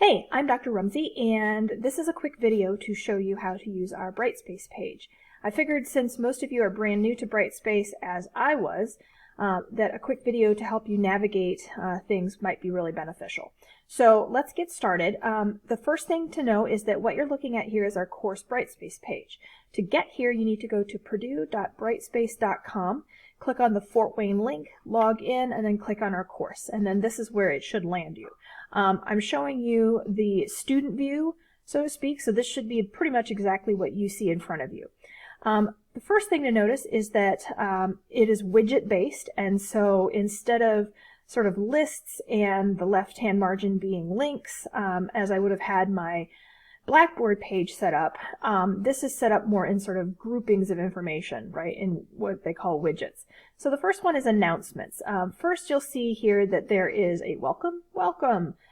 Hey, I'm Dr. Rumsey, and this is a quick video to show you how to use our Brightspace page. I figured since most of you are brand new to Brightspace, as I was, that a quick video to help you navigate things might be really beneficial. So let's get started. The first thing to know is that what you're looking at here is our course Brightspace page. To get here, you need to go to purdue.brightspace.com, click on the Fort Wayne link, log in, and then click on our course. And then this is where it should land you. I'm showing you the student view, so to speak, so this should be pretty much exactly what you see in front of you. The first thing to notice is that it is widget based, and so instead of sort of lists and the left-hand margin being links, as I would have had my Blackboard page set up, this is set up more in sort of groupings of information, right, in what they call widgets. So the first one is announcements. First you'll see here that there is a welcome.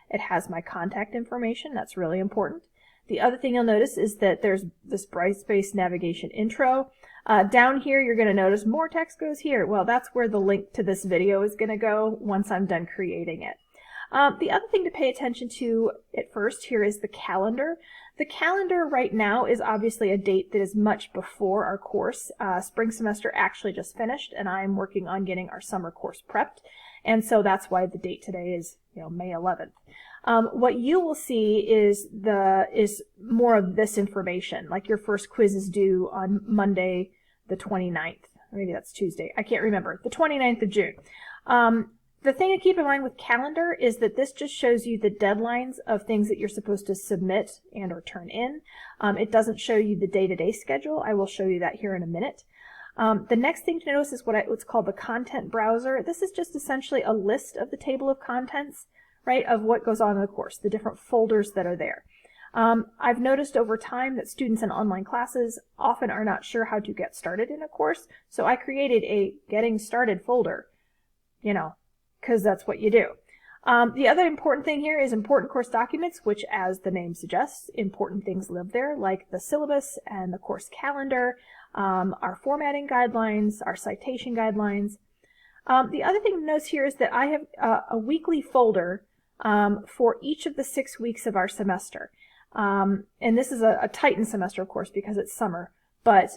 It has my contact information. That's really important. The other thing you'll notice is that there's this Brightspace navigation intro. Down here you're going to notice more text goes here. Well, that's where the link to this video is going to go once I'm done creating it. The other thing to pay attention to at first here is the calendar. The calendar right now is obviously a date that is much before our course. Spring semester actually just finished, and I'm working on getting our summer course prepped, and so that's why the date today is, May 11th. What you will see is more of this information, like your first quiz is due on Monday the 29th. Maybe that's Tuesday. I can't remember. The 29th of June. The thing to keep in mind with calendar is that this just shows you the deadlines of things that you're supposed to submit and or turn in. It doesn't show you the day-to-day schedule. I will show you that here in a minute. The next thing to notice is what's called the content browser. This is just essentially a list of the table of contents, right, of what goes on in the course, the different folders that are there. I've noticed over time that students in online classes often are not sure how to get started in a course, so I created a Getting Started folder, because that's what you do. The other important thing here is important course documents, which, as the name suggests, important things live there, like the syllabus and the course calendar, our formatting guidelines, our citation guidelines. The other thing to notice here is that I have a weekly folder for each of the 6 weeks of our semester. And this is a tightened semester, of course, because it's summer, but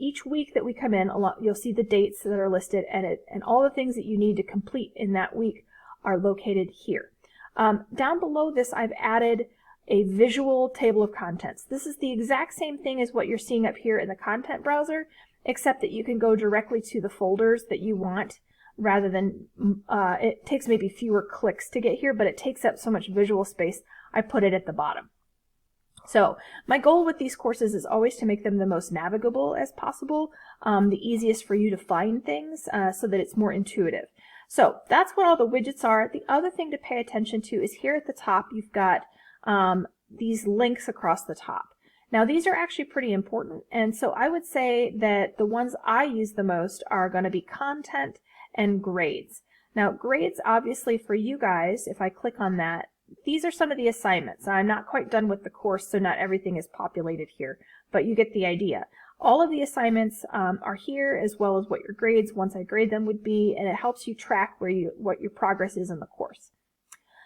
each week that we come in, you'll see the dates that are listed, and all the things that you need to complete in that week are located here. Down below this, I've added a visual table of contents. This is the exact same thing as what you're seeing up here in the content browser, except that you can go directly to the folders that you want, rather than, it takes maybe fewer clicks to get here, but it takes up so much visual space, I put it at the bottom. So my goal with these courses is always to make them the most navigable as possible, the easiest for you to find things, so that it's more intuitive. So that's what all the widgets are. The other thing to pay attention to is here at the top you've got these links across the top. Now these are actually pretty important, and so I would say that the ones I use the most are going to be content and grades. Now grades, obviously for you guys, if I click on that, these are some of the assignments. I'm not quite done with the course, so not everything is populated here, but you get the idea. All of the assignments are here, as well as what your grades, once I grade them, would be, and it helps you track what your progress is in the course.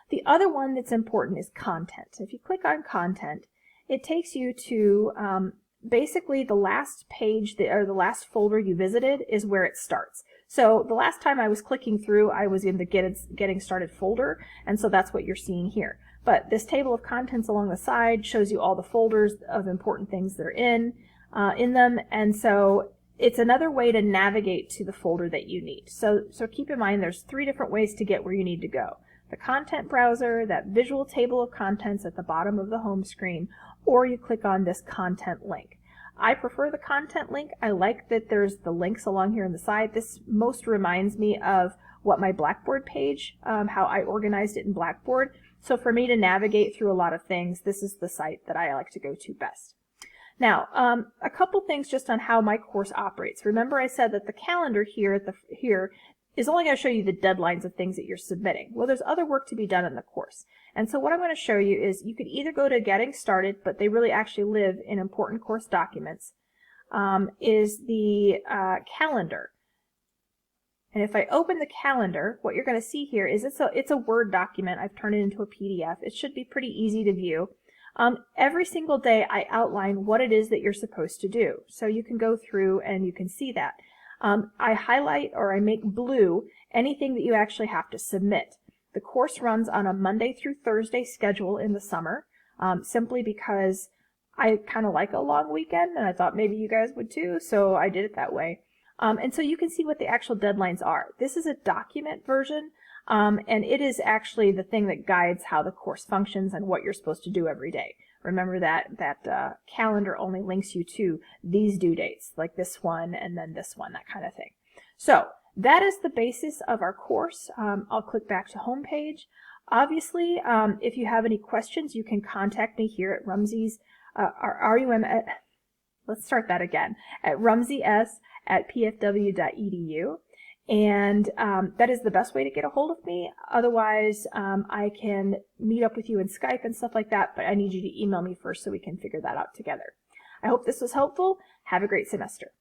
The other one that's important is content. If you click on content, it takes you to basically the last page, or the last folder you visited is where it starts. So the last time I was clicking through, I was in the Getting Started folder, and so that's what you're seeing here. But this table of contents along the side shows you all the folders of important things that are in them, and so it's another way to navigate to the folder that you need. So keep in mind there's 3 different ways to get where you need to go. The content browser, that visual table of contents at the bottom of the home screen, or you click on this content link. I prefer the content link. I like that there's the links along here on the side. This most reminds me of what my Blackboard page, how I organized it in Blackboard. So for me to navigate through a lot of things, this is the site that I like to go to best. Now, a couple things just on how my course operates. Remember I said that the calendar here is only going to show you the deadlines of things that you're submitting. Well, there's other work to be done in the course. And so what I'm going to show you is you could either go to Getting Started, but they really actually live in important course documents, is the calendar. And if I open the calendar, what you're going to see here is it's a Word document. I've turned it into a PDF. It should be pretty easy to view. Every single day I outline what it is that you're supposed to do. So you can go through and you can see that. I highlight or I make blue anything that you actually have to submit. The course runs on a Monday through Thursday schedule in the summer, simply because I kind of like a long weekend, and I thought maybe you guys would too, so I did it that way. And so you can see what the actual deadlines are. This is a document version, and it is actually the thing that guides how the course functions and what you're supposed to do every day. Remember that calendar only links you to these due dates, like this one and then this one, that kind of thing. So that is the basis of our course. I'll click back to home page. Obviously, if you have any questions, you can contact me here at Rumsey's, let's start that again, at rumseys@pfw.edu. And that is the best way to get a hold of me. Otherwise, I can meet up with you in Skype and stuff like that, but I need you to email me first so we can figure that out together. I hope this was helpful. Have a great semester.